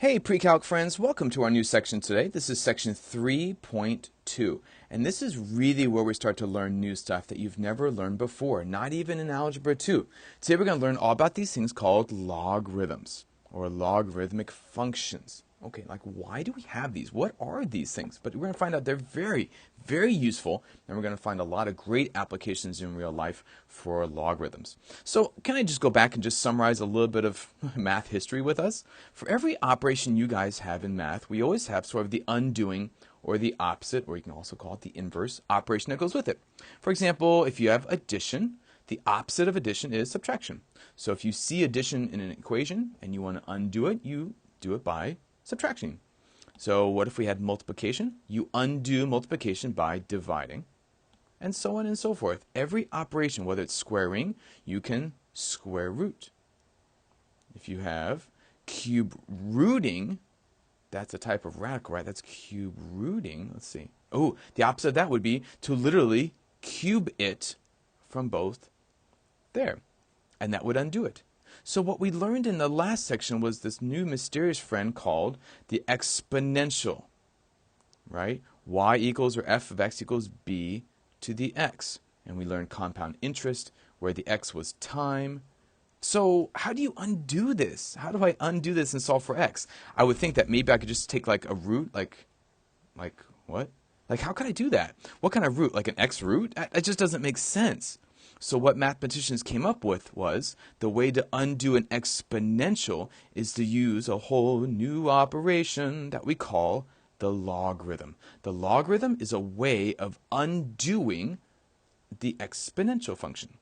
Hey pre-calc friends, welcome to our new section today. This is section 3.2, and this is really where we start to learn new stuff that you've never learned before, not even in Algebra 2. Today we're going to learn all about these things called logarithms, or logarithmic functions. Okay, like why do we have these? What are these things? But we're going to find out they're very, very useful, and we're going to find a lot of great applications in real life for logarithms. So can I just go back and just summarize a little bit of math history with us? For every operation you guys have in math, we always have sort of the undoing or the opposite, or you can also call it the inverse operation that goes with it. For example, if you have addition, the opposite of addition is subtraction. So if you see addition in an equation and you want to undo it, you do it by subtraction. So what if we had multiplication? You undo multiplication by dividing, and so on and so forth. Every operation, whether it's squaring, you can square root. If you have cube rooting, that's a type of radical, right? That's cube rooting. Let's see. Oh, the opposite of that would be to literally cube it from both there, and that would undo it. So what we learned in the last section was this new mysterious friend called the exponential, right? Y equals, or f of x equals b to the x. And we learned compound interest, where the x was time. So how do you undo this? How do I undo this and solve for x? I would think that maybe I could just take like a root, like what? Like how could I do that? What kind of root? Like an x root? It just doesn't make sense. So what mathematicians came up with was the way to undo an exponential is to use a whole new operation that we call the logarithm. The logarithm is a way of undoing the exponential function.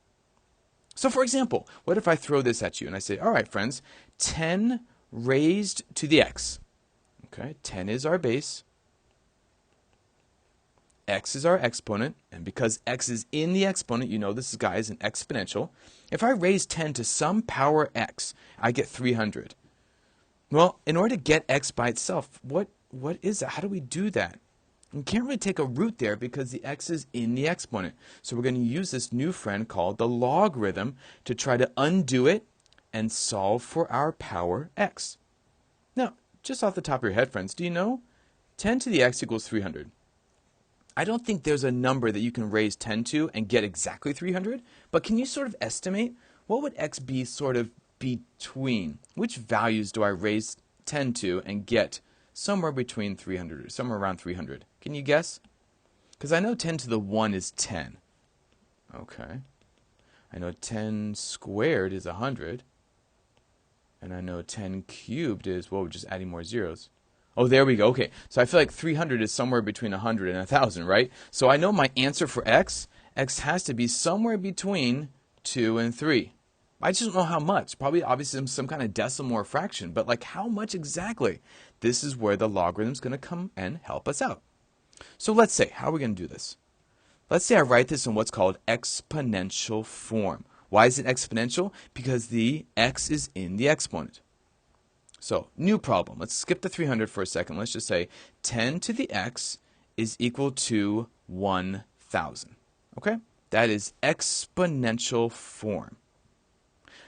So for example, what if I throw this at you and I say, all right, friends, 10 raised to the x. Okay, 10 is our base. X is our exponent, and because x is in the exponent, you know this guy is an exponential. If I raise 10 to some power x, I get 300. Well, in order to get x by itself, what is that? How do we do that? You can't really take a root there because the x is in the exponent. So we're going to use this new friend called the logarithm to try to undo it and solve for our power x. Now, just off the top of your head, friends, do you know 10 to the x equals 300? I don't think there's a number that you can raise 10 to and get exactly 300, but can you sort of estimate what would x be sort of between? Which values do I raise 10 to and get somewhere between 300 or somewhere around 300? Can you guess? Because I know 10 to the 1 is 10. Okay. I know 10 squared is 100. And I know 10 cubed is, well, we're just adding more zeros. Oh, there we go. Okay, so I feel like 300 is somewhere between 100 and 1,000, right? So I know my answer for x has to be somewhere between 2 and 3. I just don't know how much. Probably, obviously, some kind of decimal or fraction, but like how much exactly? This is where the logarithm is going to come and help us out. So let's say, how are we going to do this? Let's say I write this in what's called exponential form. Why is it exponential? Because the x is in the exponent. So, new problem. Let's skip the 300 for a second. Let's just say 10 to the x is equal to 1,000. Okay? That is exponential form.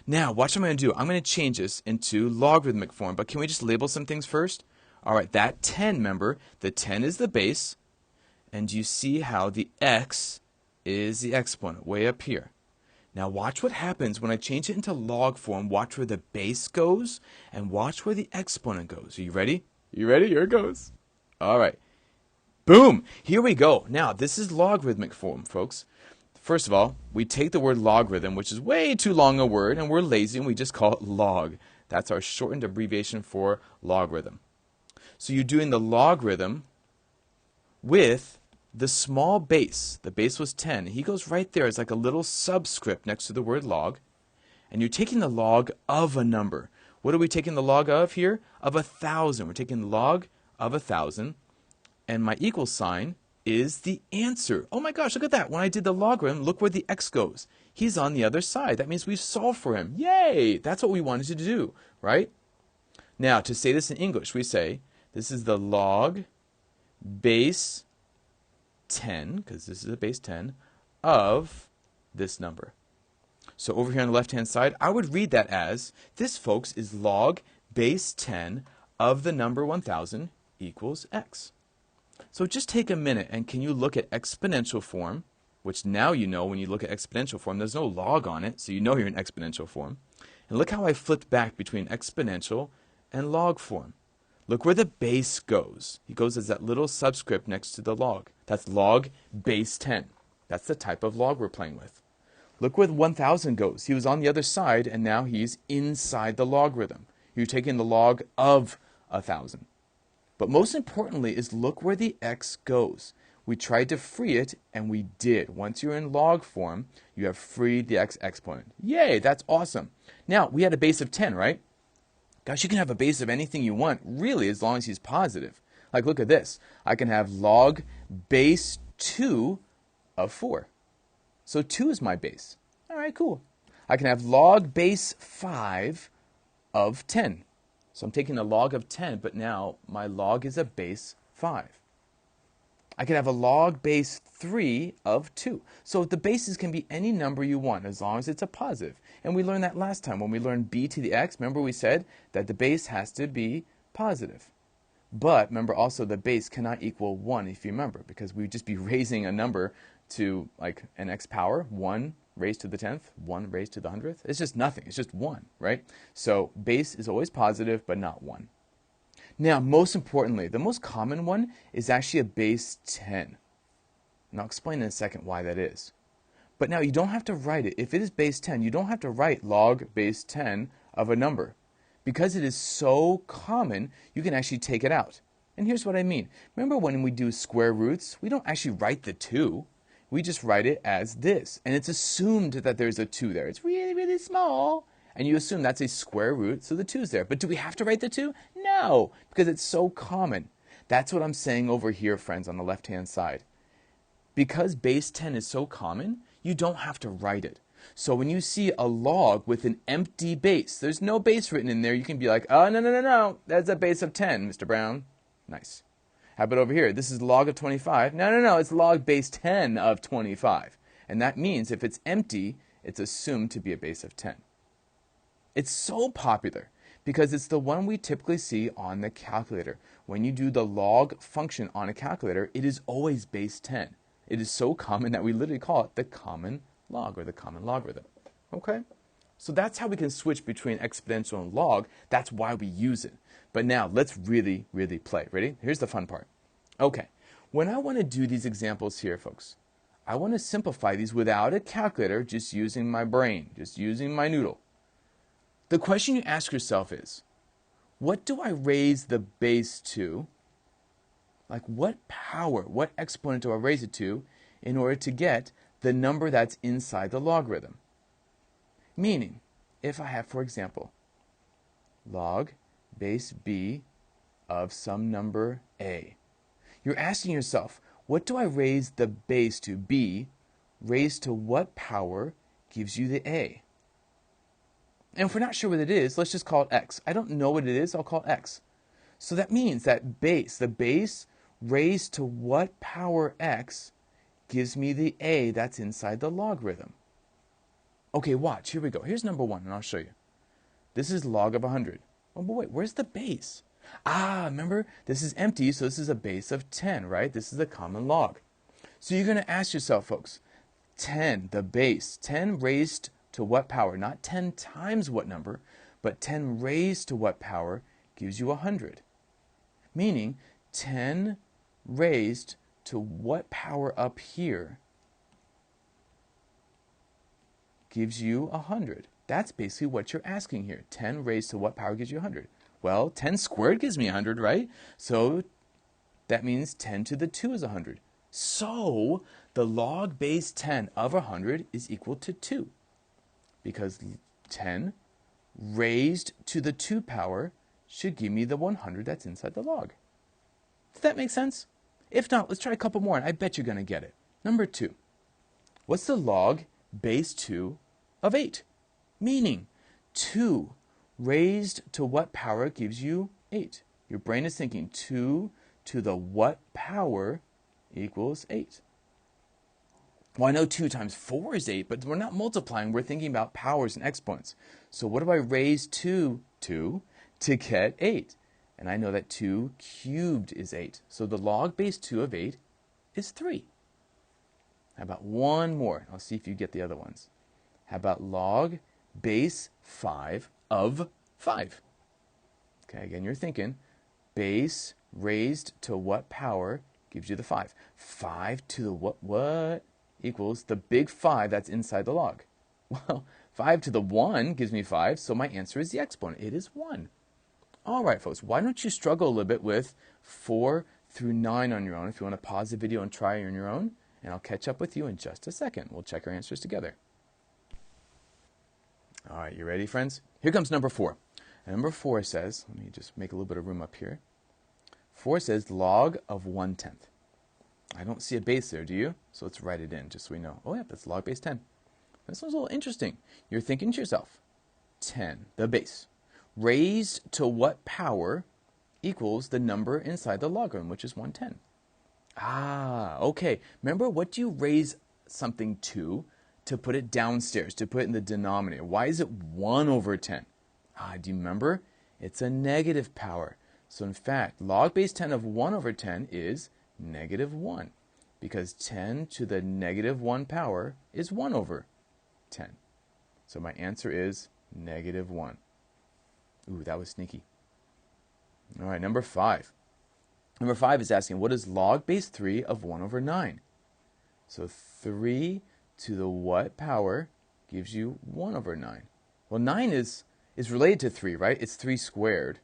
Now, watch what I'm going to do. I'm going to change this into logarithmic form, but can we just label some things first? All right, that 10, remember, the 10 is the base, and you see how the x is the exponent way up here. Now watch what happens when I change it into log form. Watch where the base goes and watch where the exponent goes. Are you ready? You ready? Here it goes. All right. Boom. Here we go. Now this is logarithmic form, folks. First of all, we take the word logarithm, which is way too long a word, and we're lazy and we just call it log. That's our shortened abbreviation for logarithm. So you're doing the logarithm with the small base. The base was 10. He goes right there as like a little subscript next to the word log. And you're taking the log of a number. What are we taking the log of here? Of 1,000. We're taking the log of 1,000. And my equal sign is the answer. Oh my gosh, look at that. When I did the logarithm, look where the x goes. He's on the other side. That means we've solved for him. Yay! That's what we wanted to do, right? Now, to say this in English, we say this is the log base 10, because this is a base 10, of this number. So over here on the left-hand side, I would read that as, this, folks, is log base 10 of the number 1000 equals x. So just take a minute and can you look at exponential form, which now you know when you look at exponential form, there's no log on it, so you know you're in exponential form. And look how I flipped back between exponential and log form. Look where the base goes. It goes as that little subscript next to the log. That's log base 10. That's the type of log we're playing with. Look where 1000 goes. He was on the other side, and now he's inside the logarithm. You're taking the log of 1000. But most importantly is look where the x goes. We tried to free it, and we did. Once you're in log form, you have freed the x exponent. Yay, that's awesome. Now, we had a base of 10, right? Gosh, you can have a base of anything you want, really, as long as he's positive. Like, look at this. I can have log base 2 of 4. So 2 is my base. All right, cool. I can have log base 5 of 10. So I'm taking the log of 10, but now my log is a base 5. I can have a log base 3 of 2. So the bases can be any number you want as long as it's a positive. And we learned that last time when we learned b to the x. Remember we said that the base has to be positive. But remember also the base cannot equal 1 if you remember, because we would just be raising a number to like an x power, 1 raised to the 10th, 1 raised to the 100th. It's just nothing. It's just 1, right? So base is always positive, but not 1. Now, most importantly, the most common one is actually a base 10. And I'll explain in a second why that is. But now you don't have to write it. If it is base 10, you don't have to write log base 10 of a number. Because it is so common, you can actually take it out. And here's what I mean. Remember when we do square roots, we don't actually write the 2. We just write it as this. And it's assumed that there's a 2 there. It's really, really small. And you assume that's a square root, so the 2's there. But do we have to write the 2? No, because it's so common. That's what I'm saying over here, friends, on the left-hand side. Because base 10 is so common, you don't have to write it. So when you see a log with an empty base, there's no base written in there, you can be like, oh, no, that's a base of 10, Mr. Brown. Nice. How about over here? This is log of 25. No, it's log base 10 of 25. And that means if it's empty, it's assumed to be a base of 10. It's so popular because it's the one we typically see on the calculator. When you do the log function on a calculator, it is always base 10. It is so common that we literally call it the common log or the common logarithm. Okay? So that's how we can switch between exponential and log. That's why we use it. But now let's really, really play. Ready? Here's the fun part. Okay. When I want to do these examples here, folks, I want to simplify these without a calculator, just using my brain, just using my noodle. The question you ask yourself is, what do I raise the base to? Like what power, what exponent do I raise it to in order to get the number that's inside the logarithm? Meaning, if I have, for example, log base b of some number a, you're asking yourself, what do I raise the base to? B raised to what power gives you the a? And if we're not sure what it is, let's just call it x. I don't know what it is, I'll call it x. So that means that base, the base raised to what power x gives me the a that's inside the logarithm. Okay, watch, here we go. Here's number 1, and I'll show you. This is log of 100. Oh, but wait, where's the base? Ah, remember, this is empty, so this is a base of 10, right? This is a common log. So you're going to ask yourself, folks, 10, the base, 10 raised to what power? Not 10 times what number, but 10 raised to what power gives you 100. Meaning 10 raised to what power up here gives you 100. That's basically what you're asking here. 10 raised to what power gives you 100? Well, 10 squared gives me 100, right? So that means 10 to the 2 is 100. So the log base 10 of 100 is equal to 2. Because 10 raised to the 2 power should give me the 100 that's inside the log. Does that make sense? If not, let's try a couple more, and I bet you're going to get it. Number 2. What's the log base 2 of 8? Meaning, 2 raised to what power gives you 8? Your brain is thinking 2 to the what power equals 8? Well, I know 2 times 4 is 8, but we're not multiplying. We're thinking about powers and exponents. So what do I raise to get 8? And I know that 2 cubed is 8. So the log base 2 of 8 is 3. How about one more? I'll see if you get the other ones. How about log base 5 of 5? Okay, again, you're thinking base raised to what power gives you the 5? 5 to the what equals the big 5 that's inside the log. Well, 5 to the 1 gives me 5, so my answer is the exponent. It is 1. All right, folks, why don't you struggle a little bit with 4 through 9 on your own if you want to pause the video and try on your own, and I'll catch up with you in just a second. We'll check our answers together. All right, you ready, friends? Here comes number 4. And number 4 says, let me just make a little bit of room up here. 4 says log of 1/10. I don't see a base there, do you? So let's write it in just so we know. Oh, yeah, that's log base 10. This one's a little interesting. You're thinking to yourself, 10, the base, raised to what power equals the number inside the logarithm, which is 1/10. Ah, okay. Remember, what do you raise something to put it downstairs, to put it in the denominator? Why is it 1 over 10? Ah, do you remember? It's a negative power. So in fact, log base 10 of 1 over 10 is negative 1, because 10 to the negative 1 power is 1 over 10. So my answer is negative 1. Ooh, that was sneaky. All right, number 5. Number 5 is asking, what is log base 3 of 1 over 9? So 3 to the what power gives you 1 over 9? Well, 9 is related to 3, right? It's 3 squared.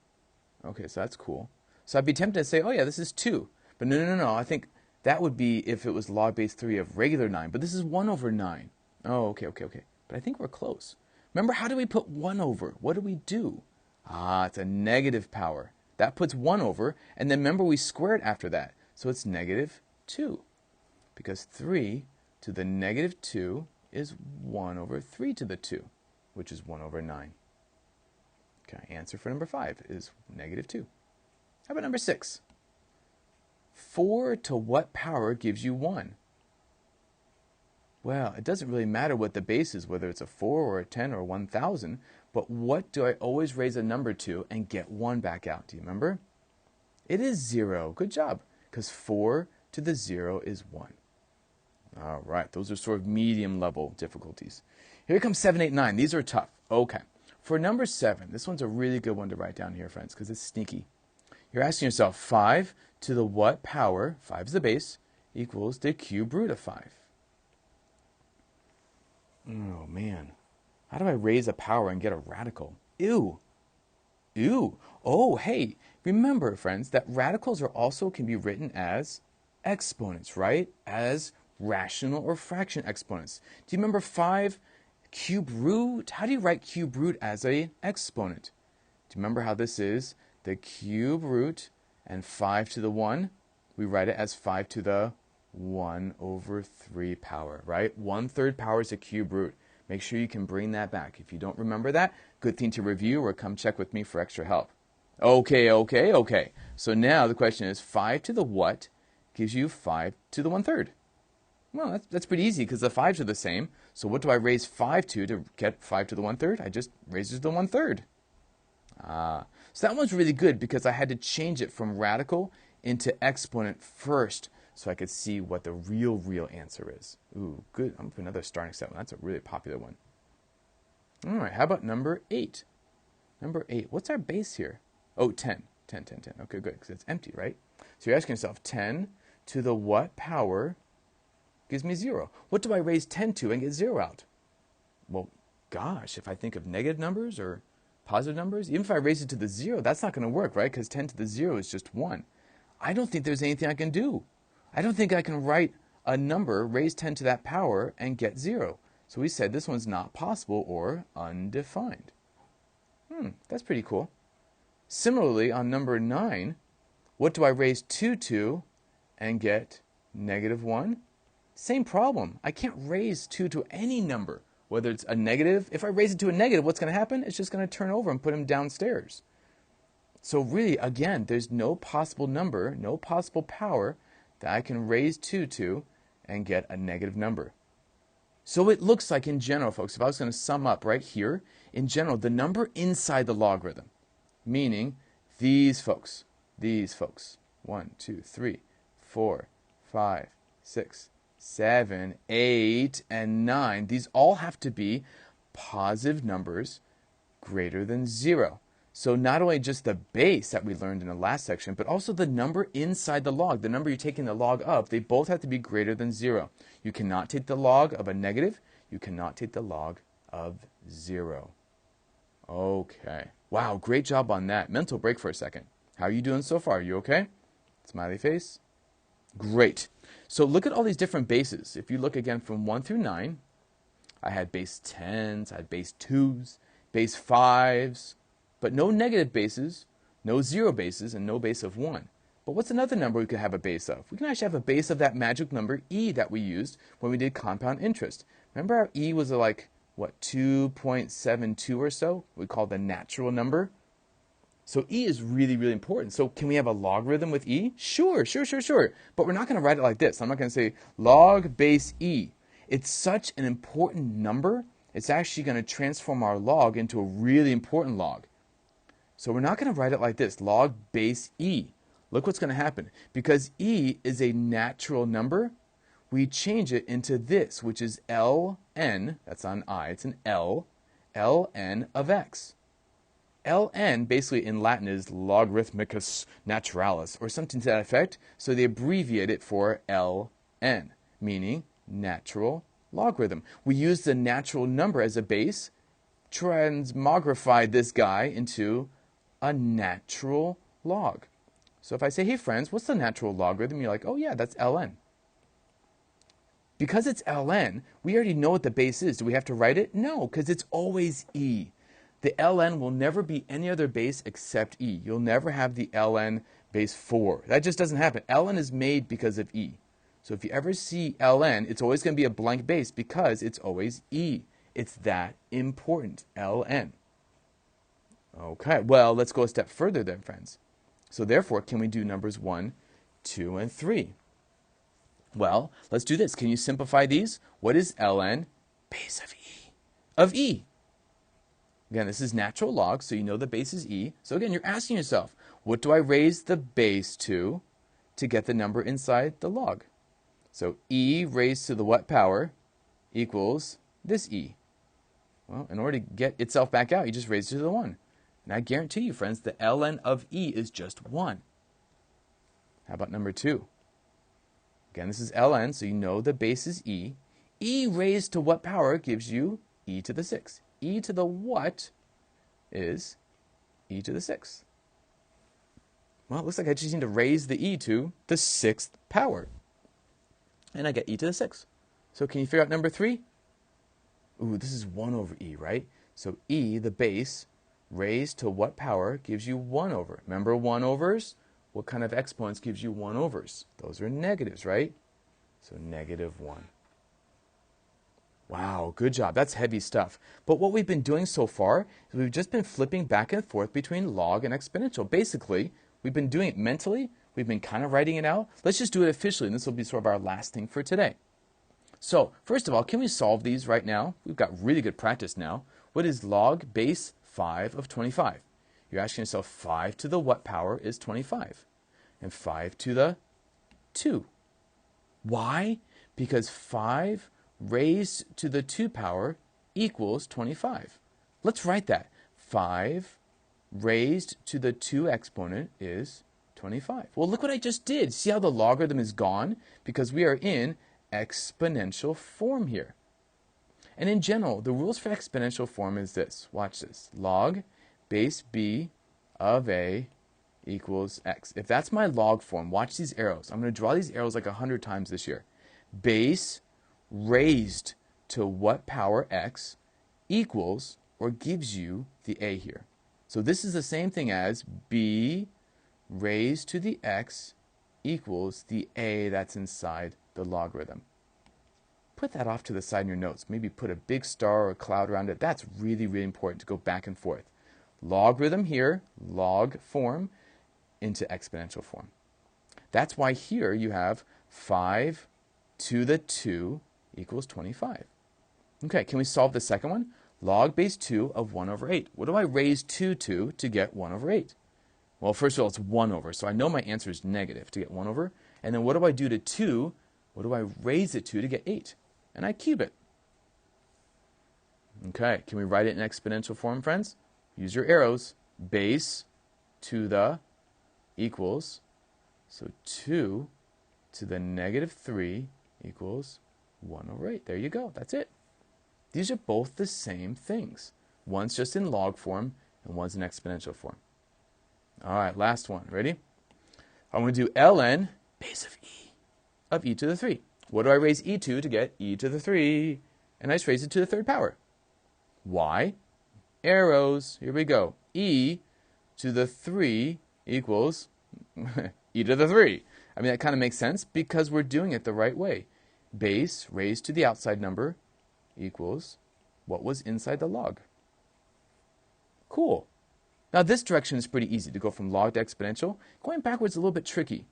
Okay, so that's cool. So I'd be tempted to say, oh yeah, this is 2. But no. I think that would be if it was log base 3 of regular 9. But this is 1 over 9. Oh, okay. But I think we're close. Remember, how do we put 1 over? What do we do? Ah, it's a negative power. That puts 1 over, and then remember we squared after that. So it's negative 2. Because 3 to the negative 2 is 1 over 3 to the 2, which is 1 over 9. Okay, answer for number 5 is negative 2. How about number 6? 4 to what power gives you 1? Well, it doesn't really matter what the base is, whether it's a 4 or a 10 or 1,000, but what do I always raise a number to and get 1 back out? Do you remember? It is 0. Good job, because 4 to the 0 is 1. All right, those are sort of medium level difficulties. Here comes 7, 8, 9. These are tough. Okay, for number 7, this one's a really good one to write down here, friends, because it's sneaky. You're asking yourself, 5 to the what power, 5 is the base, equals the cube root of 5. Oh, man. How do I raise a power and get a radical? Ew. Oh, hey, remember, friends, that radicals also can be written as exponents, right? As rational or fraction exponents. Do you remember 5 cube root? How do you write cube root as an exponent? Do you remember how this is? The cube root and 5 to the 1, we write it as 5 to the 1 over 3 power, right? 1/3 power is a cube root. Make sure you can bring that back. If you don't remember that, good thing to review or come check with me for extra help. Okay. So now the question is 5 to the what gives you 5 to the 1/3? Well, that's pretty easy because the 5s are the same. So what do I raise 5 to get 5 to the 1/3? I just raise it to the 1/3. So that one's really good because I had to change it from radical into exponent first so I could see what the real answer is. Ooh, good. I'm going to put another star next to that one. That's a really popular one. All right, how about number 8? Number 8, what's our base here? Oh, 10. Okay, good, because it's empty, right? So you're asking yourself, 10 to the what power gives me 0? What do I raise 10 to and get 0 out? Well, gosh, if I think of negative numbers or positive numbers, even if I raise it to the 0, that's not going to work, right? Because 10 to the 0 is just 1. I don't think there's anything I can do. I don't think I can write a number, raise 10 to that power, and get 0. So we said this one's not possible or undefined. That's pretty cool. Similarly, on number 9, what do I raise 2 to and get negative 1? Same problem. I can't raise 2 to any number, whether it's a negative. If I raise it to a negative, what's going to happen? It's just going to turn over and put them downstairs. So really, again, there's no possible number, no possible power that I can raise 2 to and get a negative number. So it looks like in general, folks, if I was going to sum up right here, in general, the number inside the logarithm, meaning These folks. 1, 2, 3, 4, 5, 6, 7, 8, and 9. These all have to be positive numbers greater than 0. So not only just the base that we learned in the last section, but also the number inside the log, the number you're taking the log of, they both have to be greater than 0. You cannot take the log of a negative. You cannot take the log of 0. Okay. Wow, great job on that. Mental break for a second. How are you doing so far? Are you okay? Smiley face. Great. So look at all these different bases. If you look again from 1 through 9, I had base 10s, I had base 2s, base 5s, but no negative bases, no 0 bases, and no base of 1. But what's another number we could have a base of? We can actually have a base of that magic number e that we used when we did compound interest. Remember how e was like, what, 2.72 or so? We call the natural number. So e is really, really important. So can we have a logarithm with e? Sure. But we're not going to write it like this. I'm not going to say log base e. It's such an important number, it's actually going to transform our log into a really important log. So we're not going to write it like this, log base e. Look what's going to happen. Because e is a natural number, we change it into this, which is ln, that's on I, it's an L, ln of x. ln basically in Latin is Logarithmicus naturalis, or something to that effect, so they abbreviate it for ln, meaning natural logarithm. We use the natural number as a base, transmogrify this guy into a natural log. So if I say, hey friends, what's the natural logarithm? You're like, oh yeah, that's ln. Because it's ln, we already know what the base is. Do we have to write it? No, because it's always e. The ln will never be any other base except e. You'll never have the ln base 4. That just doesn't happen. ln is made because of e. So if you ever see ln, it's always going to be a blank base because it's always e. It's that important, ln. Okay, well, let's go a step further then, friends. So therefore, can we do numbers 1, 2, and 3? Well, let's do this. Can you simplify these? What is ln? Base of e. Of e. Again, this is natural log, so you know the base is e. So again, you're asking yourself, what do I raise the base to get the number inside the log? So e raised to the what power equals this e. Well, in order to get itself back out, you just raise it to the 1. And I guarantee you, friends, the ln of e is just 1. How about number 2? Again, this is ln, so you know the base is e. E raised to what power gives you e to the 6? E to the what is e to the 6th? Well, it looks like I just need to raise the e to the 6th power. And I get e to the 6th. So can you figure out number 3? Ooh, this is 1 over e, right? So e, the base, raised to what power gives you 1 over? Remember 1 overs? What kind of exponents gives you 1 overs? Those are negatives, right? So negative 1. Wow, good job. That's heavy stuff. But what we've been doing so far is we've just been flipping back and forth between log and exponential. Basically, we've been doing it mentally. We've been kind of writing it out. Let's just do it officially, and this will be sort of our last thing for today. So, first of all, can we solve these right now? We've got really good practice now. What is log base 5 of 25? You're asking yourself, 5 to the what power is 25? And 5 to the 2. Why? Because 5 raised to the 2 power equals 25. Let's write that. 5 raised to the 2 exponent is 25. Well, look what I just did. See how the logarithm is gone? Because we are in exponential form here. And in general, the rules for exponential form is this. Watch this. Log base b of a equals x. If that's my log form, watch these arrows. I'm going to draw these arrows like 100 times this year. Base raised to what power x equals or gives you the a here. So this is the same thing as b raised to the x equals the a that's inside the logarithm. Put that off to the side in your notes. Maybe put a big star or a cloud around it. That's really, really important to go back and forth. Logarithm here, log form, into exponential form. That's why here you have 5 to the 2 equals 25. Okay, can we solve the second one? Log base 2 of 1 over 8. What do I raise 2 to get 1 over 8? Well, first of all, it's 1 over. So I know my answer is negative to get 1 over. And then what do I do to 2? What do I raise it to get 8? And I cube it. Okay, can we write it in exponential form, friends? Use your arrows. Base to the equals. So 2 to the negative 3 equals 1 over 8. There you go. That's it. These are both the same things. One's just in log form, and one's in exponential form. All right, last one. Ready? I'm going to do ln base of e to the 3. What do I raise e to get e to the 3? And I just raise it to the third power. Why? Arrows. Here we go. E to the 3 equals e to the 3. I mean, that kind of makes sense because we're doing it the right way. Base raised to the outside number equals what was inside the log. Cool. Now this direction is pretty easy to go from log to exponential. Going backwards is a little bit tricky.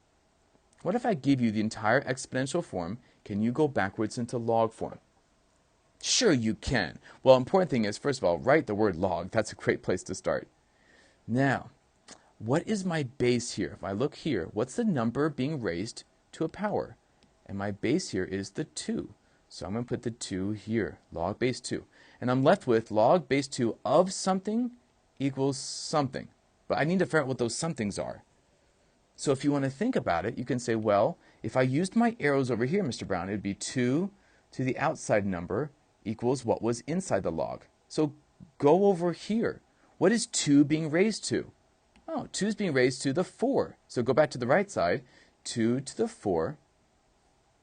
What if I give you the entire exponential form? Can you go backwards into log form? Sure you can. Well, important thing is, first of all, write the word log. That's a great place to start. Now, what is my base here? If I look here, what's the number being raised to a power? And my base here is the 2. So I'm going to put the 2 here, log base 2. And I'm left with log base 2 of something equals something. But I need to figure out what those somethings are. So if you want to think about it, you can say, well, if I used my arrows over here, Mr. Brown, it would be 2 to the outside number equals what was inside the log. So go over here. What is 2 being raised to? Oh, 2 is being raised to the 4. So go back to the right side. 2 to the 4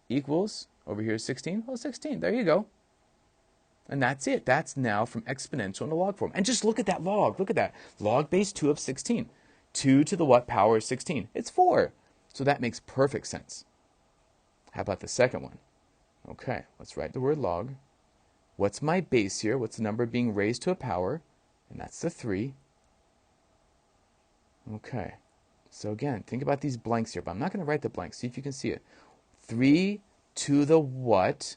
equals, over here 16. Well, 16. There you go. And that's it. That's now from exponential into log form. And just look at that log. Look at that. Log base 2 of 16. 2 to the what power is 16? It's 4. So that makes perfect sense. How about the second one? Okay, let's write the word log. What's my base here? What's the number being raised to a power? And that's the 3. Okay. So again, think about these blanks here, but I'm not going to write the blanks. See if you can see it. 3 to the what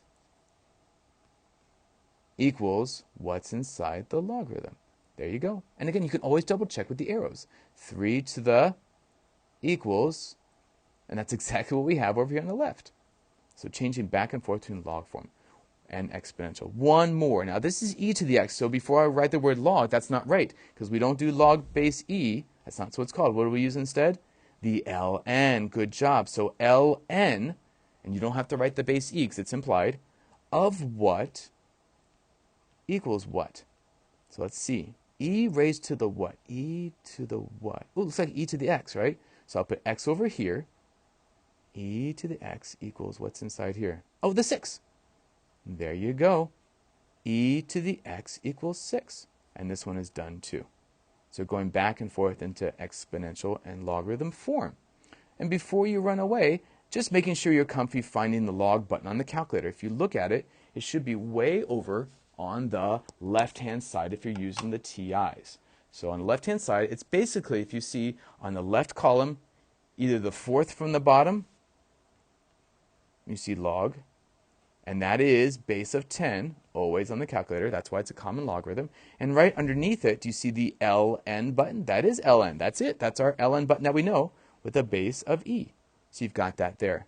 equals what's inside the logarithm. There you go. And again, you can always double check with the arrows. 3 to the equals, and that's exactly what we have over here on the left. So changing back and forth between log form and exponential. One more. Now this is e to the x, so before I write the word log, that's not right, because we don't do log base e. That's not what it's called. What do we use instead? The ln. Good job. So ln, and you don't have to write the base e because it's implied, of what equals what? So let's see. E raised to the what? E to the what? Oh, looks like e to the x, right? So I'll put x over here. E to the x equals what's inside here? Oh, the 6. There you go. E to the x equals 6. And this one is done too. So going back and forth into exponential and logarithm form. And before you run away, just making sure you're comfy finding the log button on the calculator. If you look at it, it should be way over on the left-hand side if you're using the TIs. So on the left-hand side, it's basically, if you see on the left column, either the 4th from the bottom, you see log, and that is base of 10, always on the calculator. That's why it's a common logarithm. And right underneath it, do you see the ln button? That is ln. That's it. That's our ln button that we know with a base of e. So you've got that there.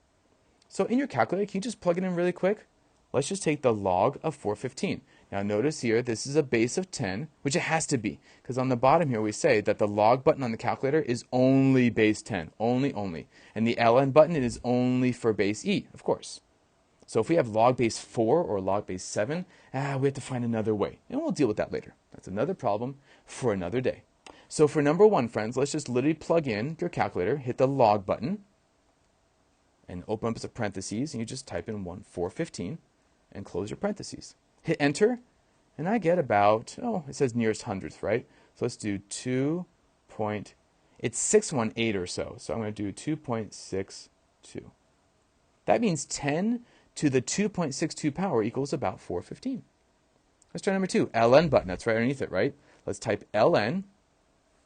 So in your calculator, can you just plug it in really quick? Let's just take the log of 415. Now notice here, this is a base of 10, which it has to be, because on the bottom here we say that the log button on the calculator is only base 10, only. And the ln button is only for base e, of course. So if we have log base 4 or log base 7, we have to find another way. And we'll deal with that later. That's another problem for another day. So for number 1, friends, let's just literally plug in your calculator, hit the log button, and open up the parentheses, and you just type in 415, and close your parentheses. Hit enter, and I get about, it says nearest hundredth, right? So let's do it's 618 or so. So I'm going to do 2.62. That means 10 to the 2.62 power equals about 415. Let's try number 2. ln button, that's right underneath it, right? Let's type ln.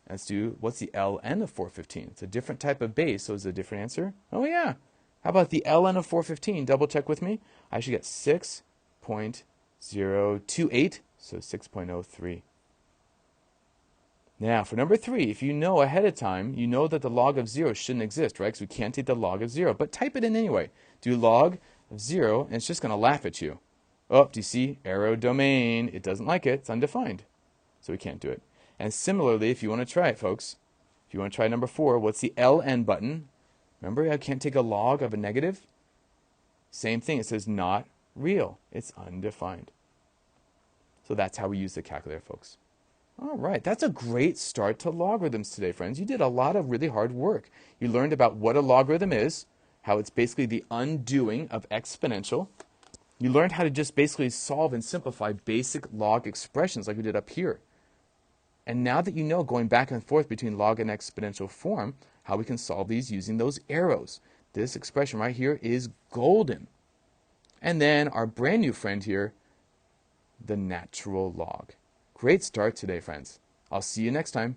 Let's do, what's the ln of 415? It's a different type of base, so it's a different answer. Oh yeah. How about the ln of 415? Double check with me. I should get 6.028, so 6.03. Now, for number 3, if you know ahead of time, you know that the log of 0 shouldn't exist, right? Because we can't take the log of 0. But type it in anyway. Do log of 0, and it's just going to laugh at you. Oh, do you see? Arrow domain. It doesn't like it. It's undefined. So we can't do it. And similarly, if you want to try it, folks, if you want to try number 4, what's the LN button? Remember, I can't take a log of a negative? Same thing. It says not real. It's undefined. So that's how we use the calculator, folks. All right, that's a great start to logarithms today, friends. You did a lot of really hard work. You learned about what a logarithm is, how it's basically the undoing of exponential. You learned how to just basically solve and simplify basic log expressions like we did up here. And now that you know, going back and forth between log and exponential form, how we can solve these using those arrows. This expression right here is golden. And then our brand new friend here, the natural log. Great start today, friends. I'll see you next time.